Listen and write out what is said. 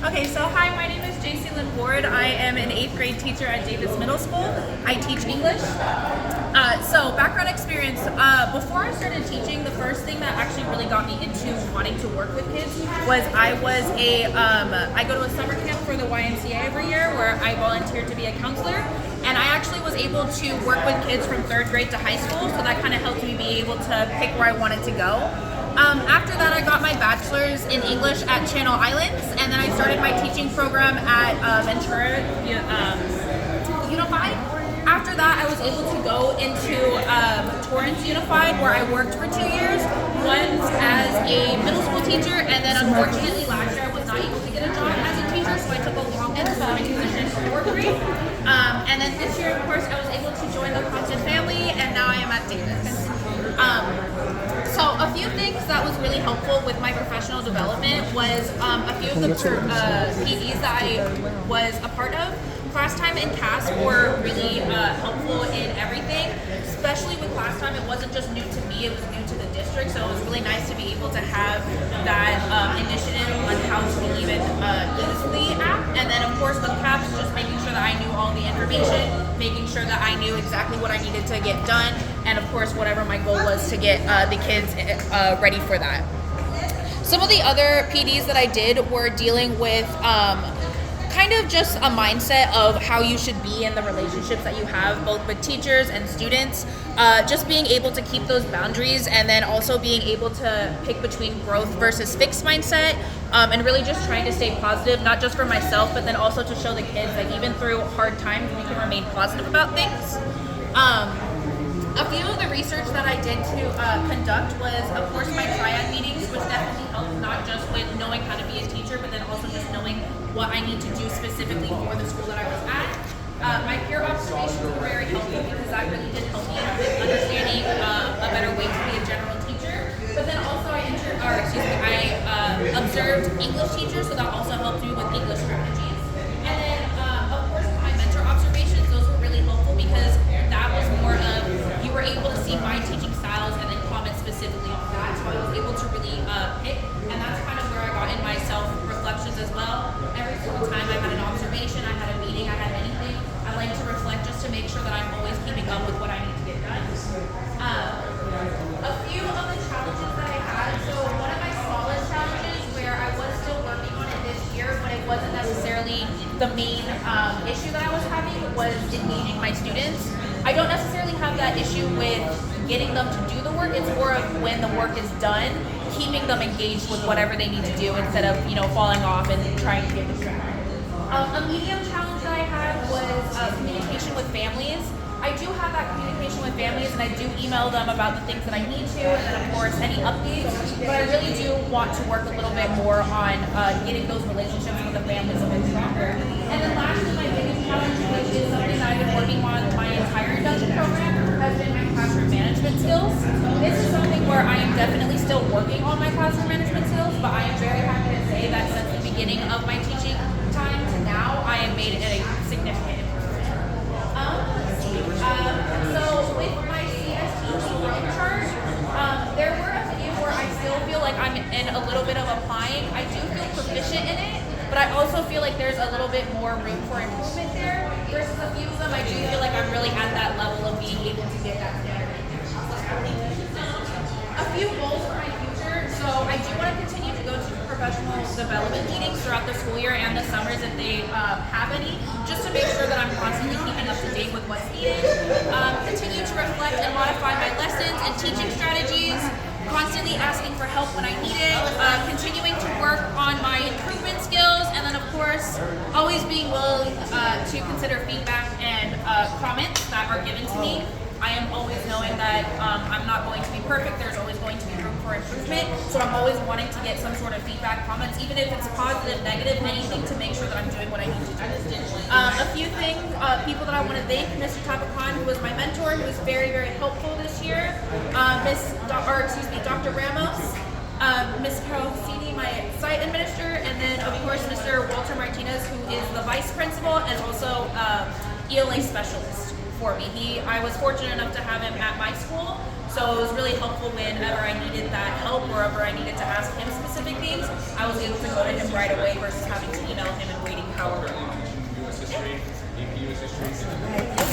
Okay, so hi, my name is JC Lynn Ward. I am an 8th grade teacher at Davis Middle School. I teach English. So background experience, before I started teaching, the first thing that actually really got me into wanting to work with kids was I go to a summer camp for the YMCA every year where I volunteered to be a counselor. And I actually was able to work with kids from 3rd grade to high school, so that kind of helped me be able to pick where I wanted to go. After that, I got my bachelor's in English at Channel Islands, and then I started my teaching program at Ventura Unified. After that, I was able to go into Torrance Unified, where I worked for 2 years, once as a middle school teacher, and then unfortunately last year I was not able to get a job as a teacher, so I took a long-term position for 4th grade. And then this year, of course, I was able to join the Compton family, and now I am at Davis. So a few things that was really helpful with my professional development was a few of the PDs that I was a part of. Class time and CAS were really helpful in everything, especially with class time. It wasn't just new to me, it was new to the district, so it was really nice to be able to have that initiative on how to even use the app. And then of course with CAPS, just making sure that I knew all the information, making sure that I knew exactly what I needed to get done, and of course whatever my goal was to get the kids ready for that. Some of the other PDs that I did were dealing with kind of just a mindset of how you should be in the relationships that you have both with teachers and students, just being able to keep those boundaries, and then also being able to pick between growth versus fixed mindset, and really just trying to stay positive, not just for myself, but then also to show the kids that even through hard times we can remain positive about things. A few of the research that I did to conduct was, of course, my triad meetings, which definitely helped not just with knowing how to be a teacher, but then also just knowing what I need to do specifically for the school that I was at. My peer observations were very helpful because that really did help me with understanding a better way to be a general teacher. But then also I observed English teachers, so that also helped me with English strategies. And then, of course, my mentor observations, those were really helpful because that was more of, you were able to see my teaching styles and then comment specifically on that. So I was able to really pick, and that's kind of where I got in my self-reflections as well. Every single time I had an observation, I had a meeting, I had anything, I like to reflect just to make sure that I'm always keeping up with what I need to get done. A few of the challenges that I had, so one of my smallest challenges where I was still working on it this year, but it wasn't necessarily the main issue that I was having, was engaging my students. I don't necessarily have that issue with getting them to do the work. It's more of when the work is done, keeping them engaged with whatever they need to do instead of, falling off and trying to get distracted. A medium challenge that I had was communication with families. I do have that communication with families, and I do email them about the things that I need to, and then of course any updates, but I really do want to work a little bit more on getting those relationships with the families a bit stronger. And then lastly, my biggest challenge, which is something that I've been working on my entire induction program, has been my classroom management skills. This is something where I am definitely still working on my classroom management skills, but I am very happy to say that since the beginning of my teaching time to now, I have made it a significant improvement. So with my CST growth chart, there were a few where I still feel like I'm in a little bit of applying. I do feel proficient in it, but I also feel like there's a little bit more room for improvement there. Versus a few of them, I do feel like I'm really at that level of being able to get that standard. A few goals for my future. So I do want to continue to go to professional development meetings throughout the school year and the summers if they have any, just to make sure that I'm constantly keeping up to date with what's needed. Continue to reflect and modify my lessons and teaching strategies. Constantly asking for help when I need it. Continuing to work on my improvement skills, and then of course always being willing to consider feedback and comments that are given to me. I am always knowing that I'm not going to be perfect. There's always going to be room for improvement. So I'm always wanting to get some sort of feedback, comments, even if it's positive, negative, anything to make sure that I'm doing what I need to do. A few things, people that I want to thank: Mr. Tapakan, who was my mentor, who was very, very helpful this year. Dr. Ramos, Ms. Carol Cassini, my site administrator, and then of course Mr. Walter Martinez, who is the vice principal and also ELA specialist for me. I was fortunate enough to have him at my school, so it was really helpful whenever I needed that help or whenever I needed to ask him specific things. I was able to go to him right away versus having to email I